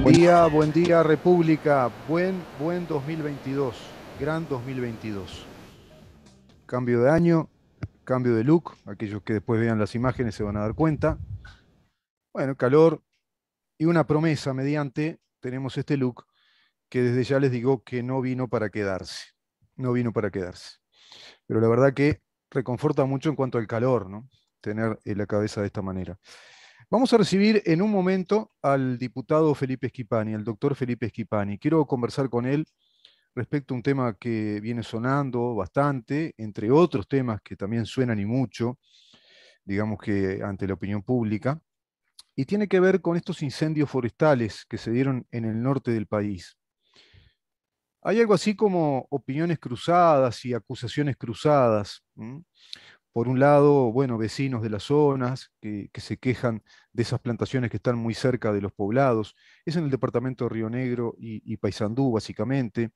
Buen día República, buen 2022, gran 2022. Cambio de año, cambio de look, aquellos que después vean las imágenes se van a dar cuenta. Bueno, calor y una promesa mediante, tenemos este look que desde ya les digo que no vino para quedarse, no vino para quedarse. Pero la verdad que reconforta mucho en cuanto al calor, ¿no? Tener la cabeza de esta manera. Vamos a recibir en un momento al diputado Felipe Schipani, al doctor Felipe Schipani. Quiero conversar con él respecto a un tema que viene sonando bastante, entre otros temas que también suenan y mucho, digamos que ante la opinión pública, y tiene que ver con estos incendios forestales que se dieron en el norte del país. Hay algo así como opiniones cruzadas y acusaciones cruzadas. Por un lado, bueno, vecinos de las zonas que se quejan de esas plantaciones que están muy cerca de los poblados. Es en el departamento de Río Negro y Paysandú, básicamente.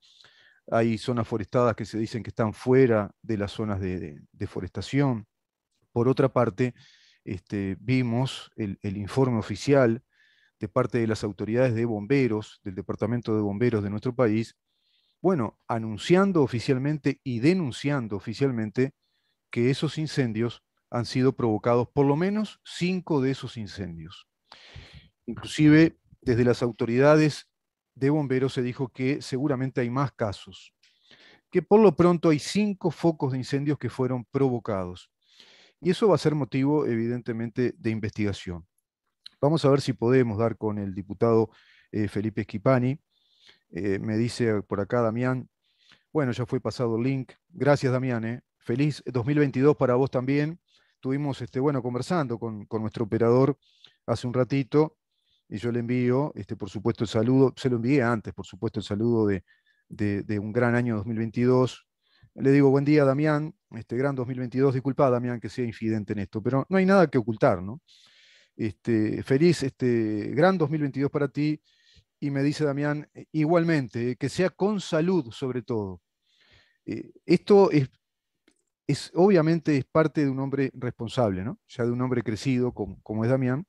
Hay zonas forestadas que se dicen que están fuera de las zonas de forestación. Por otra parte, vimos el informe oficial de parte de las autoridades de bomberos, del Departamento de Bomberos de nuestro país, bueno, anunciando oficialmente y denunciando oficialmente que esos incendios han sido provocados, por lo menos 5 de esos incendios. Inclusive, desde las autoridades de bomberos se dijo que seguramente hay más casos, que por lo pronto hay 5 focos de incendios que fueron provocados. Y eso va a ser motivo, evidentemente, de investigación. Vamos a ver si podemos dar con el diputado Felipe Schipani. Me dice por acá Damián, bueno, ya fue pasado el link. Gracias, Damián. Feliz 2022 para vos también. Estuvimos bueno, conversando con nuestro operador hace un ratito y yo le envío, por supuesto, el saludo. Se lo envié antes, por supuesto, el saludo de un gran año 2022. Le digo, buen día, Damián, gran 2022. Disculpa, Damián, que sea infidente en esto, pero no hay nada que ocultar, ¿no? Feliz, gran 2022 para ti. Y me dice Damián, igualmente, que sea con salud sobre todo. Esto obviamente es parte de un hombre responsable, ¿no? Ya de un hombre crecido como es Damián,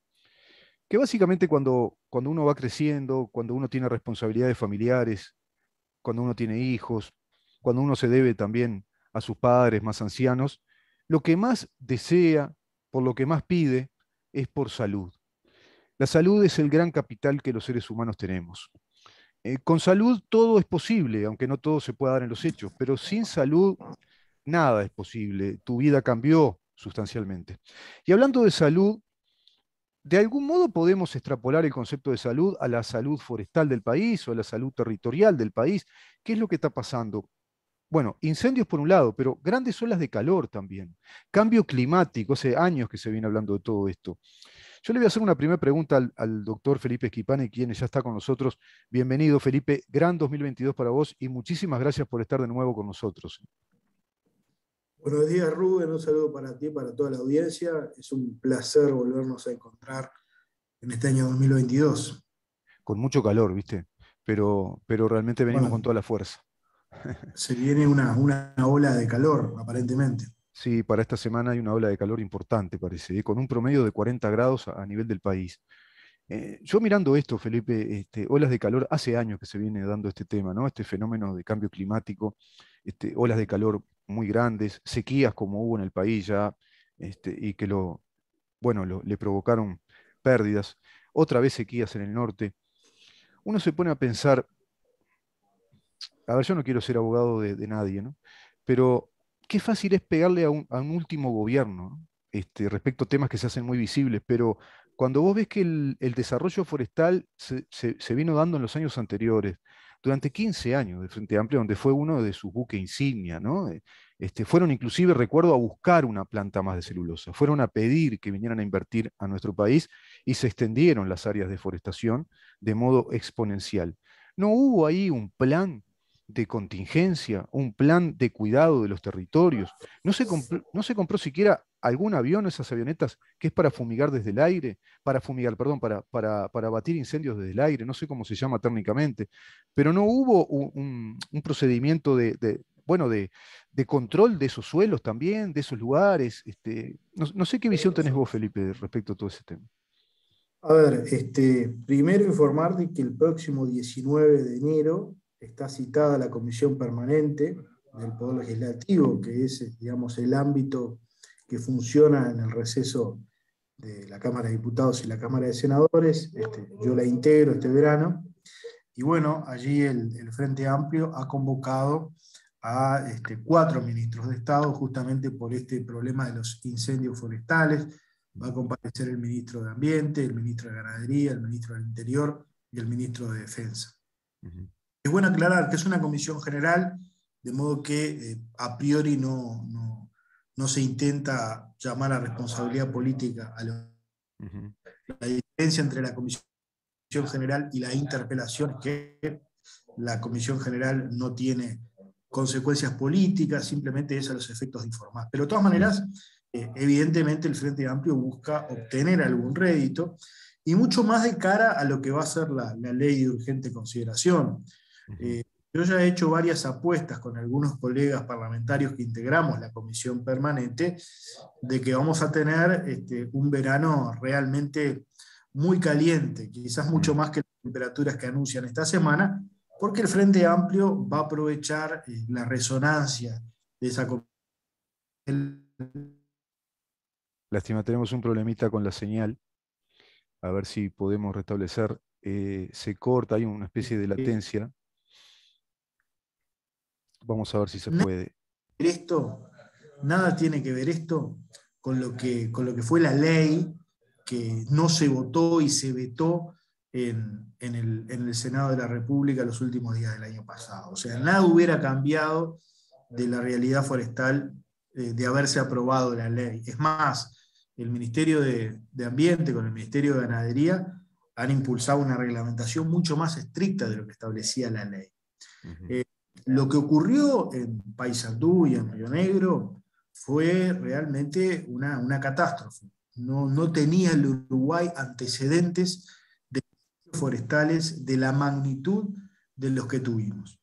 que básicamente cuando uno va creciendo, cuando uno tiene responsabilidades familiares, cuando uno tiene hijos, cuando uno se debe también a sus padres más ancianos, lo que más desea, por lo que más pide, es por salud. La salud es el gran capital que los seres humanos tenemos. Con salud todo es posible, aunque no todo se pueda dar en los hechos, pero sin salud nada es posible. Tu vida cambió sustancialmente. Y hablando de salud, de algún modo podemos extrapolar el concepto de salud a la salud forestal del país o a la salud territorial del país. ¿Qué es lo que está pasando? Bueno, incendios por un lado, pero grandes olas de calor también. Cambio climático, hace años que se viene hablando de todo esto. Yo le voy a hacer una primera pregunta al doctor Felipe Schipani, quien ya está con nosotros. Bienvenido, Felipe. Gran 2022 para vos y muchísimas gracias por estar de nuevo con nosotros. Buenos días, Rubén. Un saludo para ti y para toda la audiencia. Es un placer volvernos a encontrar en este año 2022. Con mucho calor, ¿viste? Pero realmente venimos con Bueno, toda la fuerza. se viene una ola de calor, aparentemente. Sí, para esta semana hay una ola de calor importante, parece, con un promedio de 40 grados a nivel del país. Yo mirando esto, Felipe, olas de calor, hace años que se viene dando este tema, ¿no? Este fenómeno de cambio climático, olas de calor muy grandes, sequías como hubo en el país ya, y que bueno, le provocaron pérdidas, otra vez sequías en el norte. Uno se pone a pensar, a ver, yo no quiero ser abogado de nadie, ¿no? Pero qué fácil es pegarle a un último gobierno, ¿no? Respecto a temas que se hacen muy visibles, pero cuando vos ves que el desarrollo forestal se vino dando en los años anteriores, durante 15 años de Frente Amplio, donde fue uno de sus buques insignia, ¿no? Fueron inclusive, recuerdo, a buscar una planta más de celulosa, fueron a pedir que vinieran a invertir a nuestro país y se extendieron las áreas de forestación de modo exponencial. ¿No hubo ahí un plan de contingencia, un plan de cuidado de los territorios? ¿No se compró siquiera algún avión, esas avionetas que es para fumigar desde el aire, para fumigar, perdón, para batir incendios desde el aire? No sé cómo se llama técnicamente, pero no hubo un procedimiento bueno, de control de esos suelos también, de esos lugares. No sé qué visión tenés vos, Felipe, respecto a todo ese tema. A ver, primero informarte que el próximo 19 de enero está citada la Comisión Permanente del Poder Legislativo, que es, digamos, el ámbito que funciona en el receso de la Cámara de Diputados y la Cámara de Senadores. Yo la integro este verano. Y bueno, allí el Frente Amplio ha convocado a 4 ministros de Estado justamente por este problema de los incendios forestales. Va a comparecer el ministro de Ambiente, el ministro de Ganadería, el ministro del Interior y el ministro de Defensa. Es bueno aclarar que es una comisión general, de modo que a priori no se intenta llamar a responsabilidad política a los. La diferencia entre la comisión general y la interpelación es que la comisión general no tiene consecuencias políticas, simplemente es a los efectos de informar. Pero de todas maneras, evidentemente el Frente Amplio busca obtener algún rédito, y mucho más de cara a lo que va a ser la ley de urgente consideración. Yo ya he hecho varias apuestas con algunos colegas parlamentarios que integramos la comisión permanente, de que vamos a tener un verano realmente muy caliente, quizás mucho más que las temperaturas que anuncian esta semana, porque el Frente Amplio va a aprovechar la resonancia de esa comisión. Lástima, tenemos un problemita con la señal. A ver si podemos restablecer. Se corta, hay una especie de latencia. Vamos a ver si se puede. Nada tiene que ver esto con lo que fue la ley que no se votó y se vetó en el Senado de la República los últimos días del año pasado. O sea, nada hubiera cambiado de la realidad forestal de haberse aprobado la ley. Es más, el Ministerio de Ambiente con el Ministerio de Ganadería han impulsado una reglamentación mucho más estricta de lo que establecía la ley. Lo que ocurrió en Paysandú y en Río Negro fue realmente una catástrofe. No tenía el Uruguay antecedentes de forestales de la magnitud de los que tuvimos.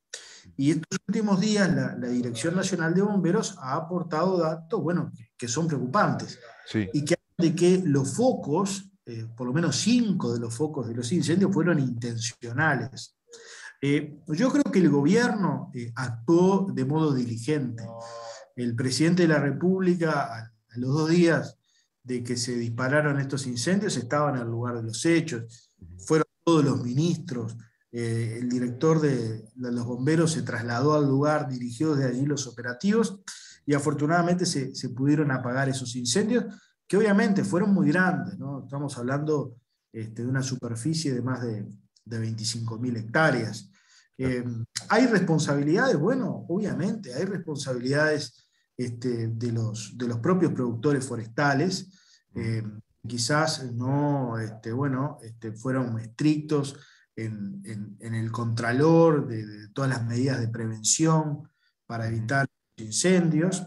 Y estos últimos días la Dirección Nacional de Bomberos ha aportado datos, bueno, que son preocupantes. Sí. Y que hablan de que los focos, por lo menos 5 de los focos de los incendios fueron intencionales. Yo creo que el gobierno actuó de modo diligente. El presidente de la República, a los 2 días de que se dispararon estos incendios, estaba en el lugar de los hechos. Fueron todos los ministros. El director de los bomberos se trasladó al lugar, dirigió desde allí los operativos, y afortunadamente se pudieron apagar esos incendios, que obviamente fueron muy grandes, ¿no? Estamos hablando de una superficie de más de 25.000 hectáreas. ¿Hay responsabilidades? Bueno, obviamente, hay responsabilidades de los propios productores forestales. Quizás no fueron estrictos en el contralor de todas las medidas de prevención para evitar incendios.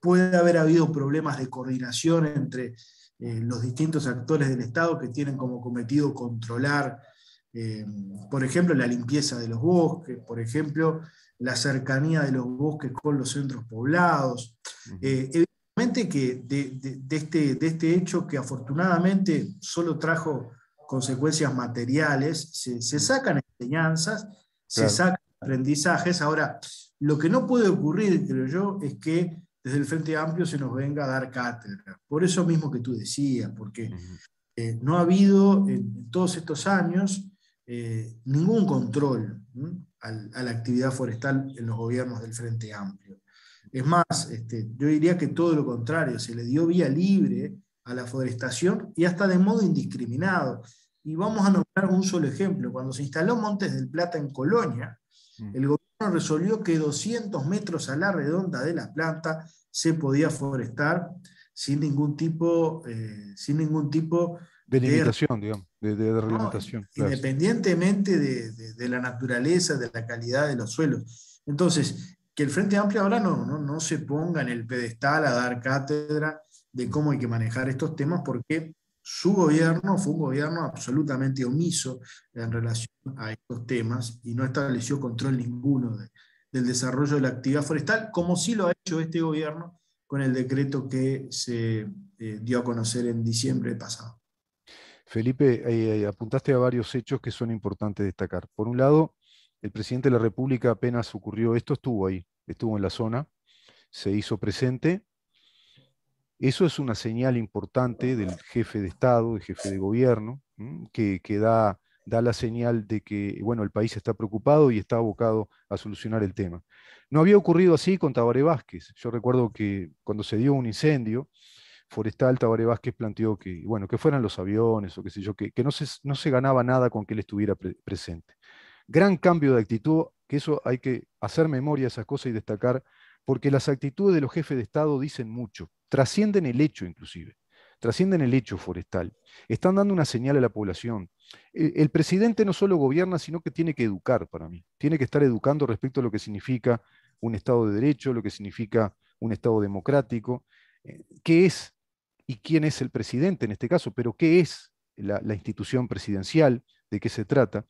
Puede haber habido problemas de coordinación entre los distintos actores del Estado que tienen como cometido controlar, por ejemplo, la limpieza de los bosques, por ejemplo, la cercanía de los bosques con los centros poblados. Evidentemente que de este hecho, que afortunadamente solo trajo consecuencias materiales, se sacan enseñanzas, se sacan aprendizajes. Ahora, lo que no puede ocurrir, creo yo, es que desde el Frente Amplio se nos venga a dar cátedra. Por eso mismo que tú decías, porque no ha habido en todos estos años ningún control a la actividad forestal en los gobiernos del Frente Amplio. Es más, yo diría que todo lo contrario, se le dio vía libre a la forestación y hasta de modo indiscriminado. Y vamos a nombrar un solo ejemplo. Cuando se instaló Montes del Plata en Colonia, el gobierno resolvió que 200 metros a la redonda de la planta se podía forestar sin ningún tipo de limitación, digamos, de reglamentación. No, independientemente de la naturaleza, de la calidad de los suelos. Entonces, que el Frente Amplio ahora no se ponga en el pedestal a dar cátedra de cómo hay que manejar estos temas, porque su gobierno fue un gobierno absolutamente omiso en relación a estos temas y no estableció control ninguno del desarrollo de la actividad forestal, como sí lo ha hecho este gobierno con el decreto que se dio a conocer en diciembre pasado. Felipe, apuntaste a varios hechos que son importantes destacar. Por un lado, el presidente de la República apenas ocurrió esto, estuvo ahí, estuvo en la zona, se hizo presente. Eso es una señal importante del jefe de Estado, del jefe de gobierno, que da la señal de que, bueno, el país está preocupado y está abocado a solucionar el tema. No había ocurrido así con Tabaré Vázquez. Yo recuerdo que cuando se dio un incendio forestal, Tabaré Vázquez planteó que, bueno, que fueran los aviones o qué sé yo, que no se ganaba nada con que él estuviera presente. Gran cambio de actitud, que eso hay que hacer memoria de esas cosas y destacar, porque las actitudes de los jefes de Estado dicen mucho, trascienden el hecho inclusive, trascienden el hecho forestal, están dando una señal a la población. El presidente no solo gobierna, sino que tiene que educar para mí, tiene que estar educando respecto a lo que significa un Estado de Derecho, lo que significa un Estado democrático, qué es y quién es el presidente en este caso, pero qué es la institución presidencial, de qué se trata.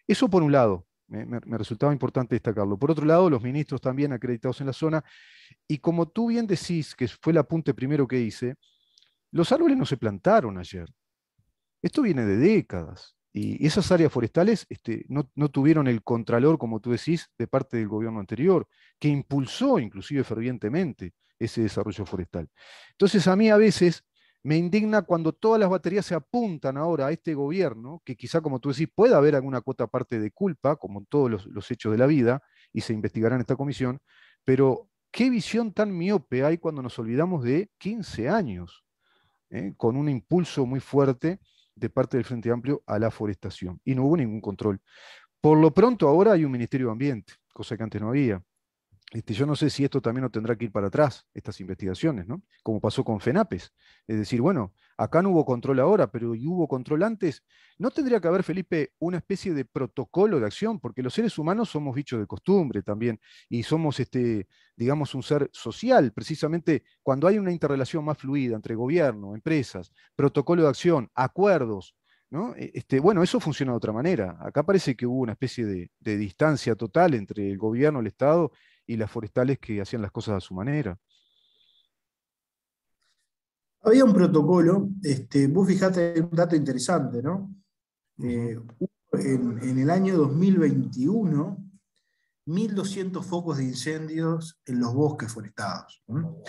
Eso por un lado, me resultaba importante destacarlo. Por otro lado, los ministros también acreditados en la zona, y como tú bien decís, que fue el apunte primero que hice, los árboles no se plantaron ayer. Esto viene de décadas. Y esas áreas forestales no tuvieron el contralor, como tú decís, de parte del gobierno anterior, que impulsó inclusive fervientemente ese desarrollo forestal. Entonces a mí a veces me indigna cuando todas las baterías se apuntan ahora a este gobierno, que quizá, como tú decís, pueda haber alguna cuota parte de culpa, como en todos los hechos de la vida, y se investigará en esta comisión, pero qué visión tan miope hay cuando nos olvidamos de 15 años, con un impulso muy fuerte de parte del Frente Amplio a la forestación. Y no hubo ningún control. Por lo pronto ahora hay un Ministerio de Ambiente, cosa que antes no había. Yo no sé si esto también no tendrá que ir para atrás, estas investigaciones, ¿no? Como pasó con FENAPES. Es decir, bueno, acá no hubo control ahora, pero ¿y hubo control antes? ¿No tendría que haber, Felipe, una especie de protocolo de acción? Porque los seres humanos somos bichos de costumbre también, y somos, digamos, un ser social. Precisamente cuando hay una interrelación más fluida entre gobierno, empresas, protocolo de acción, acuerdos, ¿no? Bueno, eso funciona de otra manera. Acá parece que hubo una especie de distancia total entre el gobierno, el Estado y las forestales que hacían las cosas a su manera. Había un protocolo, vos fijate un dato interesante, ¿no? Ujú, Hubo en el año 2021, 1.200 focos de incendios en los bosques forestados, ¿no?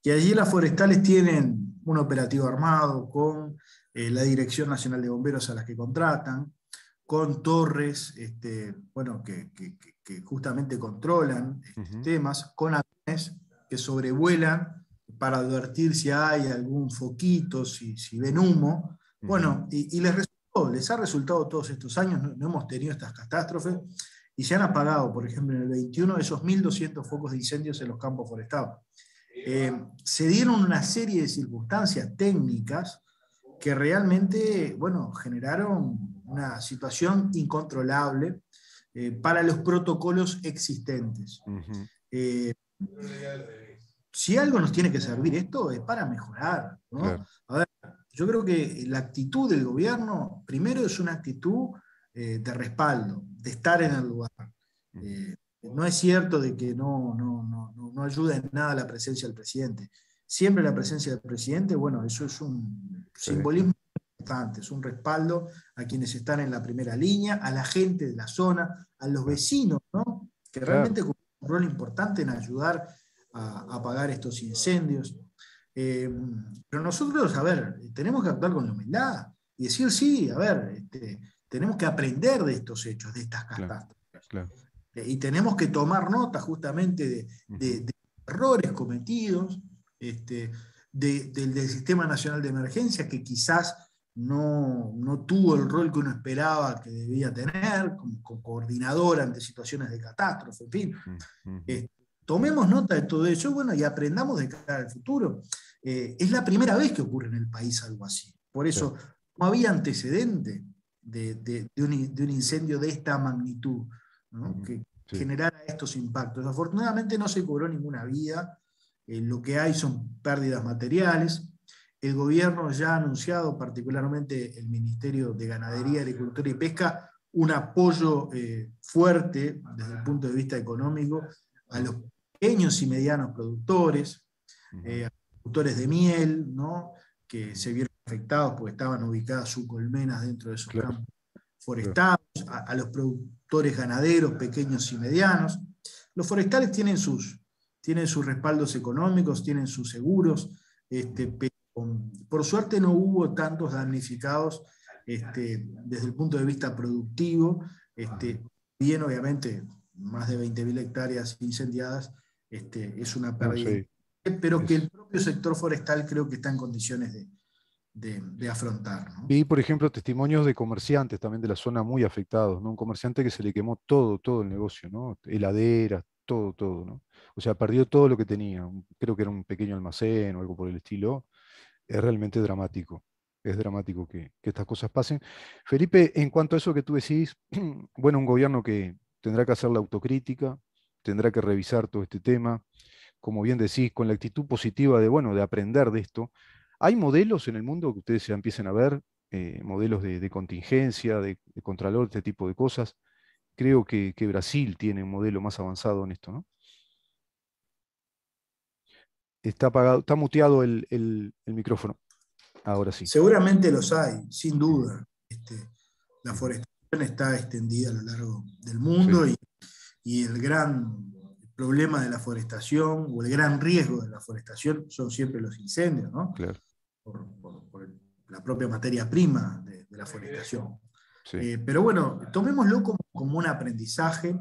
Y allí las forestales tienen un operativo armado con la Dirección Nacional de Bomberos a las que contratan, con torres bueno, que justamente controlan estos ujú, temas, con aviones que sobrevuelan para advertir si hay algún foquito, si ven humo. ujú. Bueno, y les ha resultado todos estos años, no hemos tenido estas catástrofes, y se han apagado, por ejemplo, en el 21, esos 1.200 focos de incendios en los campos forestados. Se dieron una serie de circunstancias técnicas que realmente, bueno, generaron una situación incontrolable para los protocolos existentes. Ujú, Eh, si algo nos tiene que servir esto es para mejorar, ¿no? claro, A ver, yo creo que la actitud del gobierno, primero es una actitud de respaldo, de estar en el lugar. ujú, Eh, no es cierto de que no ayuda en nada la presencia del presidente. Siempre la presencia del presidente, bueno, eso es un sí, simbolismo importante, es un respaldo a quienes están en la primera línea, a la gente de la zona, a los claro, vecinos, ¿no? Que claro, realmente cumplen un rol importante en ayudar a apagar estos incendios. Pero nosotros, a ver, tenemos que actuar con la humildad y decir, sí, a ver, tenemos que aprender de estos hechos, de estas claro, catástrofes. claro. Y tenemos que tomar nota justamente Ujú, de errores cometidos, del Sistema Nacional de Emergencia, que quizás no tuvo el rol que uno esperaba que debía tener, como coordinador ante situaciones de catástrofe, en fin. ujú, ujú, Eh, Tomemos nota de todo eso, bueno, y aprendamos de cara al futuro. Es la primera vez que ocurre en el país algo así. Por sí, eso no había antecedente de un incendio de esta magnitud, ¿no? ujú, Que sí, generara estos impactos. Afortunadamente no se cobró ninguna vida, lo que hay son pérdidas materiales. El gobierno ya ha anunciado, particularmente el Ministerio de Ganadería, Agricultura y Pesca, un apoyo fuerte desde el punto de vista económico a mm, los pequeños y medianos productores, ujú, productores de miel, ¿no? Que ujú, se vieron afectados porque estaban ubicadas sus colmenas dentro de esos claro, campos claro. forestados, a los productores ganaderos pequeños y medianos. Los forestales tienen sus respaldos económicos, tienen sus seguros, pero por suerte no hubo tantos damnificados desde el punto de vista productivo, bien obviamente más de 20.000 hectáreas incendiadas, es una No, pérdida, sí, pero que es. el propio sector forestal creo que está en condiciones de afrontar, ¿no? Vi, por ejemplo, testimonios de comerciantes también de la zona muy afectados, ¿no? Un comerciante que se le quemó todo, todo el negocio, ¿no? Heladeras, todo, todo, ¿no? O sea, perdió todo lo que tenía. Creo que era un pequeño almacén o algo por el estilo. Es realmente dramático. Es dramático que estas cosas pasen. Felipe, en cuanto a eso que tú decís, bueno, un gobierno que tendrá que hacer la autocrítica, tendrá que revisar todo este tema, como bien decís, con la actitud positiva de, bueno, de aprender de esto. ¿Hay modelos en el mundo que ustedes ya empiecen a ver, modelos de contingencia, de contralor, este tipo de cosas? Creo que Brasil tiene un modelo más avanzado en esto, ¿no? Está apagado, está muteado el micrófono. Ahora sí. Seguramente los hay, sin Ujú, duda. La ujú. forestación está extendida a lo largo del Sí, mundo y el gran problema de la forestación o el gran riesgo de la forestación son siempre los incendios, ¿no? claro. Por la propia materia prima de la forestación. Sí. Pero bueno, tomémoslo como un aprendizaje.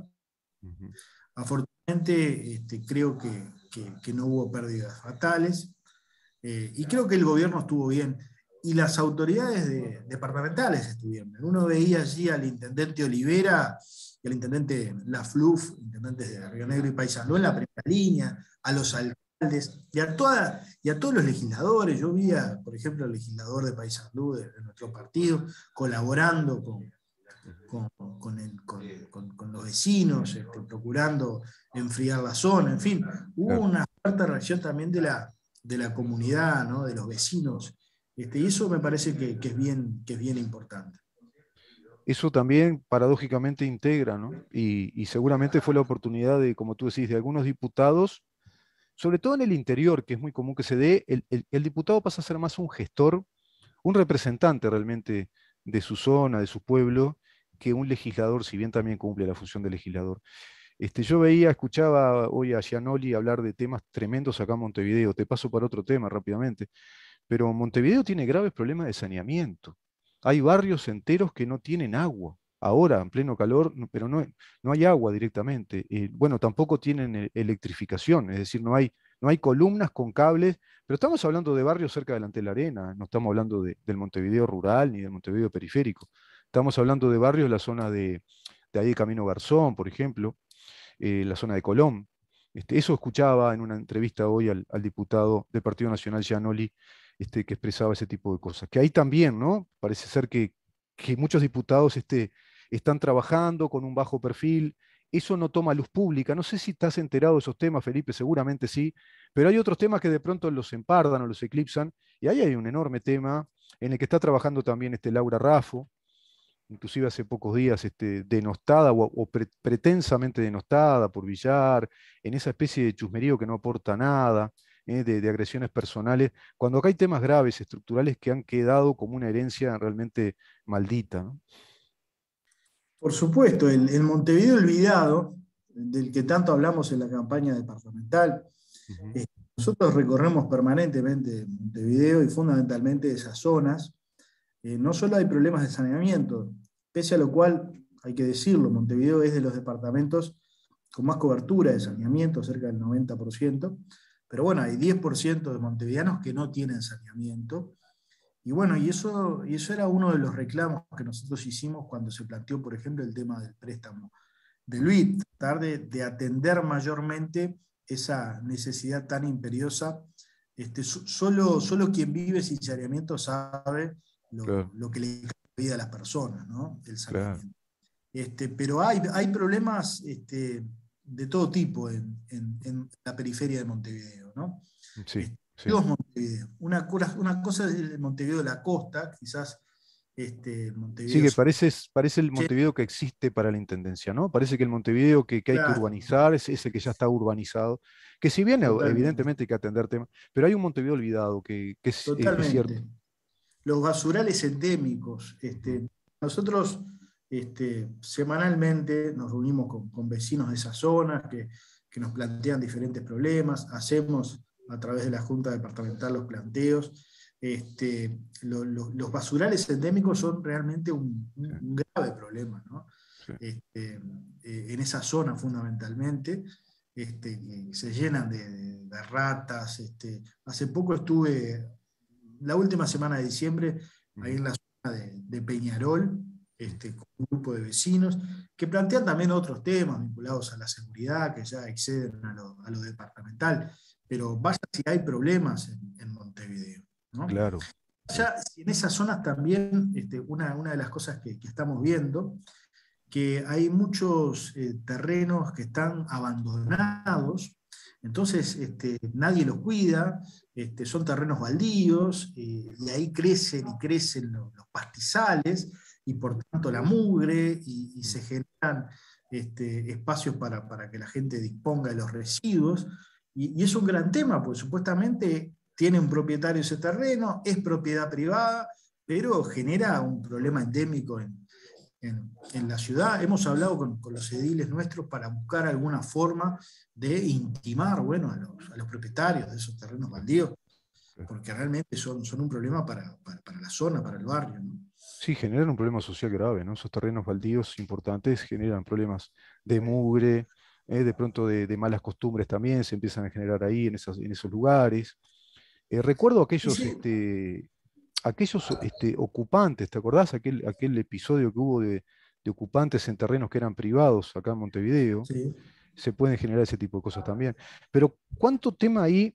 Ujú. Afortunadamente, creo que no hubo pérdidas fatales. Y creo que el gobierno estuvo bien. Y las autoridades departamentales estuvieron bien. Uno veía allí al intendente Olivera y al intendente Lafluf, intendentes de Río Negro y Paysandú, en la primera línea, a los alcaldes y a todos los legisladores. Yo vi, por ejemplo, al legislador de Paysandú, de nuestro partido, colaborando con los vecinos, procurando enfriar la zona, en fin, hubo Claro. una fuerte reacción también de la comunidad, ¿no? De los vecinos, y eso me parece que es bien importante. Eso también paradójicamente integra, ¿no? Y seguramente fue la oportunidad de, como tú decís, de algunos diputados, sobre todo en el interior, que es muy común que se dé, el diputado pasa a ser más un gestor, un representante realmente de su zona, de su pueblo, que un legislador, si bien también cumple la función de legislador. Yo veía, escuchaba hoy a Gianoli hablar de temas tremendos acá en Montevideo. Te paso para otro tema rápidamente. Pero Montevideo tiene graves problemas de saneamiento. Hay barrios enteros que no tienen agua. Ahora, en pleno calor, pero no hay agua directamente. Bueno, tampoco tienen electrificación, es decir, no hay columnas con cables, pero estamos hablando de barrios cerca delante de la arena, no estamos hablando del Montevideo rural ni del Montevideo periférico. Estamos hablando de barrios de la zona de ahí de Camino Garzón, por ejemplo, la zona de Colón. Eso escuchaba en una entrevista hoy al diputado del Partido Nacional, Gianoli, que expresaba ese tipo de cosas. Que ahí también, ¿no? Parece ser que muchos diputados están trabajando con un bajo perfil. Eso no toma luz pública. No sé si estás enterado de esos temas, Felipe, seguramente sí, pero hay otros temas que de pronto los empardan o los eclipsan, y ahí hay un enorme tema en el que está trabajando también Laura Raffo, inclusive hace pocos días, denostada o pretensamente denostada por Villar, en esa especie de chusmerío que no aporta nada, de agresiones personales, cuando acá hay temas graves, estructurales, que han quedado como una herencia realmente maldita, ¿no? Por supuesto, el Montevideo olvidado, del que tanto hablamos en la campaña departamental, Ujú. eh, nosotros recorremos permanentemente Montevideo y fundamentalmente esas zonas. No solo hay problemas de saneamiento, pese a lo cual, hay que decirlo, Montevideo es de los departamentos con más cobertura de saneamiento, cerca del 90%, pero bueno, hay 10% de montevideanos que no tienen saneamiento. Y bueno, y eso era uno de los reclamos que nosotros hicimos cuando se planteó, por ejemplo, el tema del préstamo de Luis, tratar de atender mayormente esa necesidad tan imperiosa. Solo quien vive sin saneamiento sabe lo, Claro, lo que le cambia la vida a las personas, ¿no? El claro. saneamiento. Pero hay problemas de todo tipo en la periferia de Montevideo, ¿no? Sí, sí. Dos Montevideo. Una cosa es el Montevideo de la costa, quizás Sí, Montevideo que Sur. parece el Montevideo que existe para la intendencia, ¿no? Parece que el Montevideo que hay que Claro, urbanizar es el que ya está urbanizado, que si bien totalmente. evidentemente hay que atender temas, pero hay un Montevideo olvidado que es cierto. Totalmente. los basurales endémicos. Nosotros semanalmente nos reunimos con vecinos de esas zonas que nos plantean diferentes problemas, hacemos a través de la Junta Departamental los planteos. Los basurales endémicos son realmente un grave problema, ¿no? Sí. En esa zona fundamentalmente, se llenan de ratas. Hace poco estuve, la última semana de diciembre, ahí en la zona de Peñarol, con un grupo de vecinos, que plantean también otros temas vinculados a la seguridad, que ya exceden a lo departamental, pero vaya si hay problemas en Montevideo, ¿no? Claro. Ya, en esas zonas también, una de las cosas que estamos viendo, que hay muchos terrenos que están abandonados, entonces nadie los cuida, son terrenos baldíos, y ahí crecen y crecen los pastizales, y por tanto la mugre, y se generan espacios para que la gente disponga de los residuos, y es un gran tema, porque supuestamente tiene un propietario ese terreno, es propiedad privada, pero genera un problema endémico en la ciudad. Hemos hablado con los ediles nuestros para buscar alguna forma de intimar, bueno, a los propietarios de esos terrenos baldíos, porque realmente son un problema para la zona, para el barrio, ¿no? Sí, generan un problema social grave, ¿no? Esos terrenos baldíos importantes generan problemas de mugre, de pronto de malas costumbres también se empiezan a generar ahí en esos lugares. Recuerdo Y aquellos, sí, ocupantes, ¿te acordás? Aquel episodio que hubo de ocupantes en terrenos que eran privados acá en Montevideo. sí. Se pueden generar ese tipo de cosas también. Pero ¿cuánto tema ahí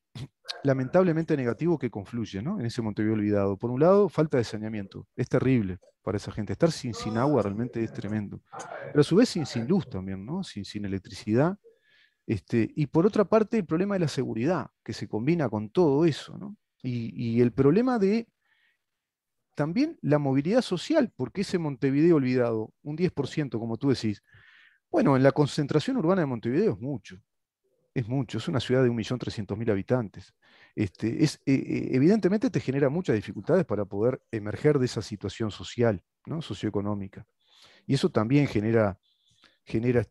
lamentablemente negativo que confluye, ¿no? En ese Montevideo olvidado? Por un lado, falta de saneamiento. Es terrible para esa gente. Estar sin agua realmente es tremendo. Pero a su vez sin luz también, ¿no? Sin electricidad. Y por otra parte, el problema de la seguridad, que se combina con todo eso, ¿no? Y el problema de también la movilidad social, porque ese Montevideo olvidado, un 10%, como tú decís, bueno, en la concentración urbana de Montevideo es mucho, es una ciudad de 1.300.000 habitantes. Evidentemente te genera muchas dificultades para poder emerger de esa situación social, ¿no? Socioeconómica. Y eso también genera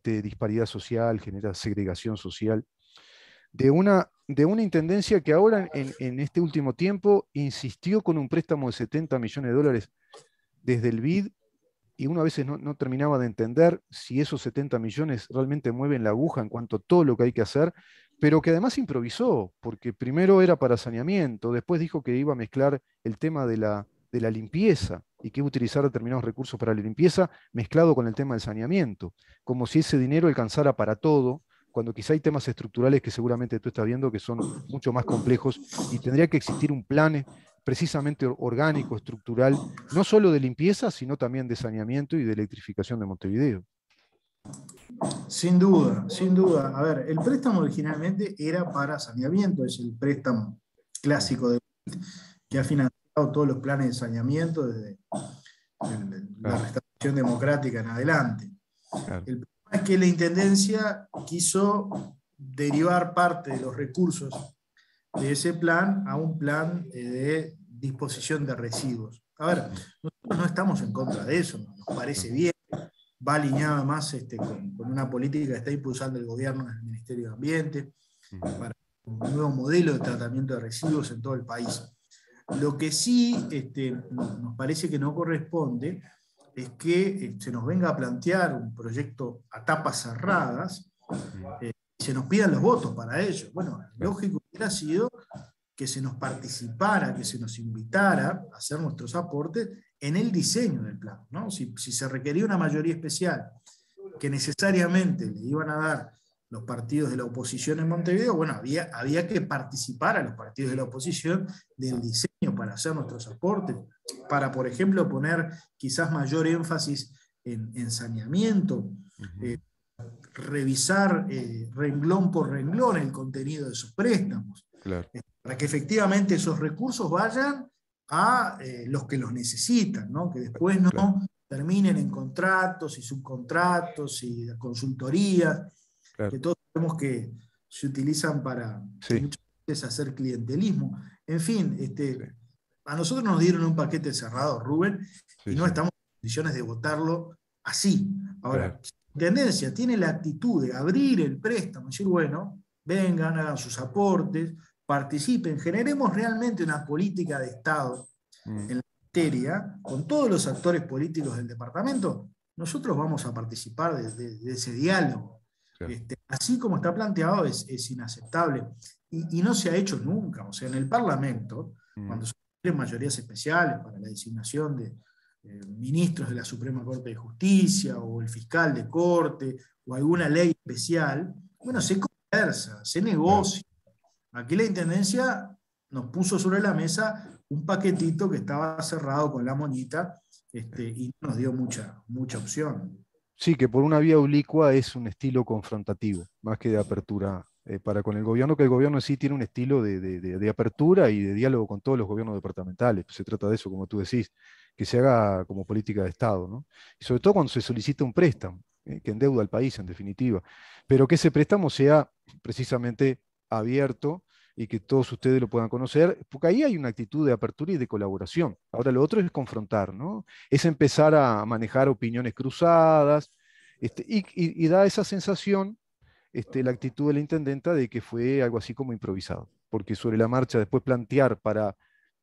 disparidad social, genera segregación social, de una intendencia que ahora en este último tiempo insistió con un préstamo de 70 millones de dólares desde el BID, y uno a veces no terminaba de entender si esos 70 millones realmente mueven la aguja en cuanto a todo lo que hay que hacer, pero que además improvisó, porque primero era para saneamiento, después dijo que iba a mezclar el tema de la limpieza y que iba a utilizar determinados recursos para la limpieza mezclado con el tema del saneamiento, como si ese dinero alcanzara para todo, cuando quizá hay temas estructurales que seguramente tú estás viendo que son mucho más complejos y tendría que existir un plan precisamente orgánico, estructural, no solo de limpieza, sino también de saneamiento y de electrificación de Montevideo. Sin duda, sin duda. A ver, el préstamo originalmente era para saneamiento, es el préstamo Mm, clásico que ha mm, financiado todos los planes de saneamiento desde la claro, restauración democrática en adelante. claro, El problema es que la Intendencia quiso derivar parte de los recursos de ese plan a un plan de disposición de residuos. A ver, mm, nosotros no estamos en contra de eso, nos parece claro, bien, va alineado más con una política que está impulsando el gobierno en el Ministerio de Ambiente mm, para un nuevo modelo de tratamiento de residuos en todo el país. Lo que sí nos parece que no corresponde es que se nos venga a plantear un proyecto a tapas cerradas mm, y se nos pidan los votos para ello. Bueno, claro, lógico hubiera sido que se nos participara, que se nos invitara a hacer nuestros aportes en el diseño del plan, ¿no? Si se requería una mayoría especial que necesariamente le iban a dar los partidos de la oposición en Montevideo, bueno, había que participar a los partidos de la oposición del diseño para hacer nuestros aportes, para, por ejemplo, poner quizás mayor énfasis en saneamiento, ujú, revisar renglón por renglón el contenido de esos préstamos, claro, para que efectivamente esos recursos vayan a los que los necesitan, ¿no? Que después claro, no terminen en contratos y subcontratos y consultorías, claro, que todos sabemos que se utilizan para sí, muchas veces hacer clientelismo. En fin, sí, a nosotros nos dieron un paquete cerrado, Rubén, Sí, y no sí. estamos en condiciones de votarlo así. Ahora, Claro. si la Intendencia tiene la actitud de abrir el préstamo, decir, bueno, vengan, hagan sus aportes, participen, generemos realmente una política de Estado Mm, en la materia, con todos los actores políticos del departamento, nosotros vamos a participar de ese diálogo. claro. Así como está planteado es inaceptable y no se ha hecho nunca. O sea, en el Parlamento, Mm, cuando se tienen mayorías especiales para la designación de ministros de la Suprema Corte de Justicia o el fiscal de corte o alguna ley especial, bueno, se conversa, se claro. negocia. Aquí la Intendencia nos puso sobre la mesa un paquetito que estaba cerrado con la monita y no nos dio mucha opción. Sí, que por una vía oblicua es un estilo confrontativo, más que de apertura para con el gobierno, que el gobierno en sí tiene un estilo de apertura y de diálogo con todos los gobiernos departamentales. Se trata de eso, como tú decís, que se haga como política de Estado, ¿no? Y sobre todo cuando se solicita un préstamo, que endeuda al país, en definitiva. Pero que ese préstamo sea precisamente abierto y que todos ustedes lo puedan conocer, porque ahí hay una actitud de apertura y de colaboración. Ahora, lo otro es confrontar, ¿no? Es empezar a manejar opiniones cruzadas, y da esa sensación, la actitud de la intendenta de que fue algo así como improvisado, porque sobre la marcha después plantear para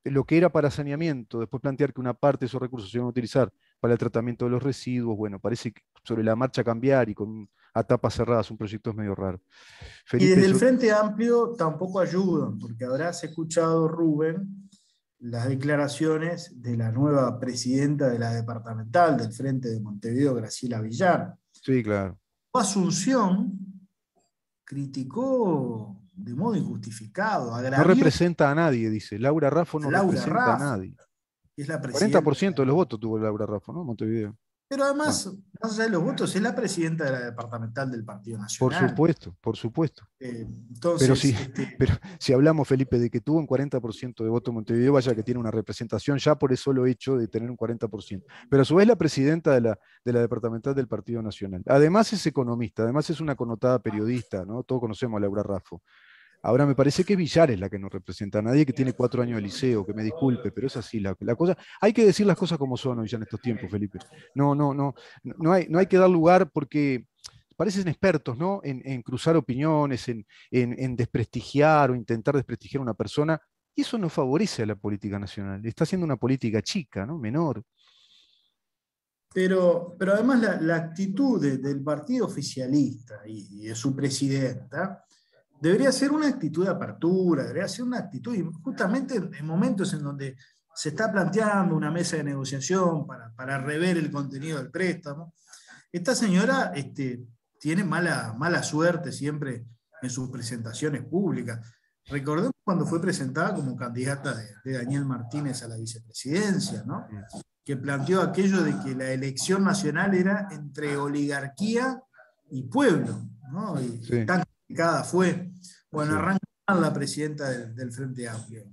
lo que era para saneamiento, después plantear que una parte de esos recursos se iban a utilizar para el tratamiento de los residuos, bueno, parece que sobre la marcha cambiar y con a tapas cerradas un proyecto es medio raro. Y Felipe, desde el yo, Frente Amplio tampoco ayudan, porque habrás escuchado, Rubén, las declaraciones de la nueva presidenta de la departamental del Frente de Montevideo, Graciela Villar. sí, claro. Asunción criticó de modo injustificado, No agravió representa a nadie, dice. Laura Raffo a no Laura representa a Raffo, nadie. que es la presidenta. 40% de los votos tuvo Laura Raffo, ¿no? Montevideo. Pero Bueno, además, más allá de los votos, es la presidenta de la departamental del Partido por Nacional. supuesto, por supuesto. Pero Entonces, si, pero si hablamos, Felipe, de que tuvo un 40% de voto en Montevideo, vaya que tiene una representación ya por el solo hecho de tener un 40%. Pero a su vez la presidenta de la departamental del Partido Nacional. Además es economista, además es una connotada periodista, ¿no? Todos conocemos a Laura Raffo. Ahora me parece que Villar es la que no representa a nadie que tiene 4 años de liceo, que me disculpe, pero es así la cosa. Hay que decir las cosas como son hoy ya en estos tiempos, Felipe. No hay que dar lugar porque parecen expertos, ¿no? En cruzar opiniones, en desprestigiar o intentar desprestigiar a una persona, y eso no favorece a la política nacional. Está haciendo una política chica, ¿no? Menor. pero además la actitud del partido oficialista y de su presidenta debería ser una actitud de apertura, debería ser una actitud, y justamente en momentos en donde se está planteando una mesa de negociación para rever el contenido del préstamo, esta señora tiene mala suerte siempre en sus presentaciones públicas. Recordemos cuando fue presentada como candidata de Daniel Martínez a la vicepresidencia, ¿no? Mm. Que planteó aquello de que la elección nacional era entre oligarquía y pueblo, ¿no? Y Sí, tan complicada fue. Bueno, sí. arranca mal la presidenta del Frente Amplio.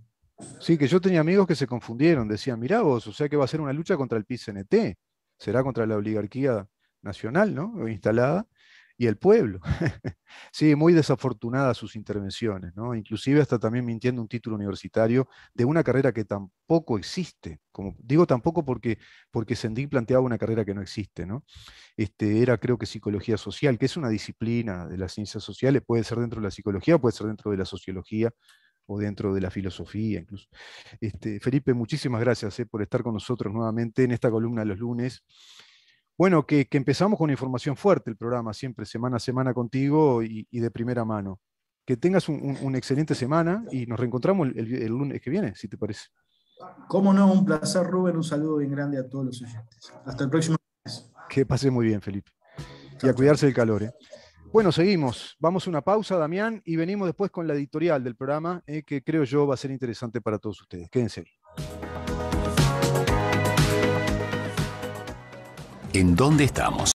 Sí, que yo tenía amigos que se confundieron, decían, mirá vos, o sea que va a ser una lucha contra el PIT-CNT, será contra la oligarquía nacional, ¿no? O instalada, y el pueblo. Sí, muy desafortunadas sus intervenciones, ¿no? Inclusive hasta también mintiendo un título universitario de una carrera que tampoco existe. Como, digo tampoco porque Sendik planteaba una carrera que no existe, ¿no? Era creo que psicología social, que es una disciplina de las ciencias sociales, puede ser dentro de la psicología, puede ser dentro de la sociología o dentro de la filosofía incluso. Felipe, muchísimas gracias por estar con nosotros nuevamente en esta columna de los lunes. Bueno, que empezamos con información fuerte el programa, siempre semana a semana contigo y de primera mano. Que tengas una excelente semana y nos reencontramos el lunes que viene, si te parece. Cómo no, un placer, Rubén, un saludo bien grande a todos los oyentes. Hasta el próximo mes. Que pase muy bien, Felipe. Y a Chao, chao. cuidarse del calor. Bueno, seguimos. Vamos a una pausa, Damián, y venimos después con la editorial del programa, que creo yo va a ser interesante para todos ustedes. Quédense ahí. ¿En dónde estamos?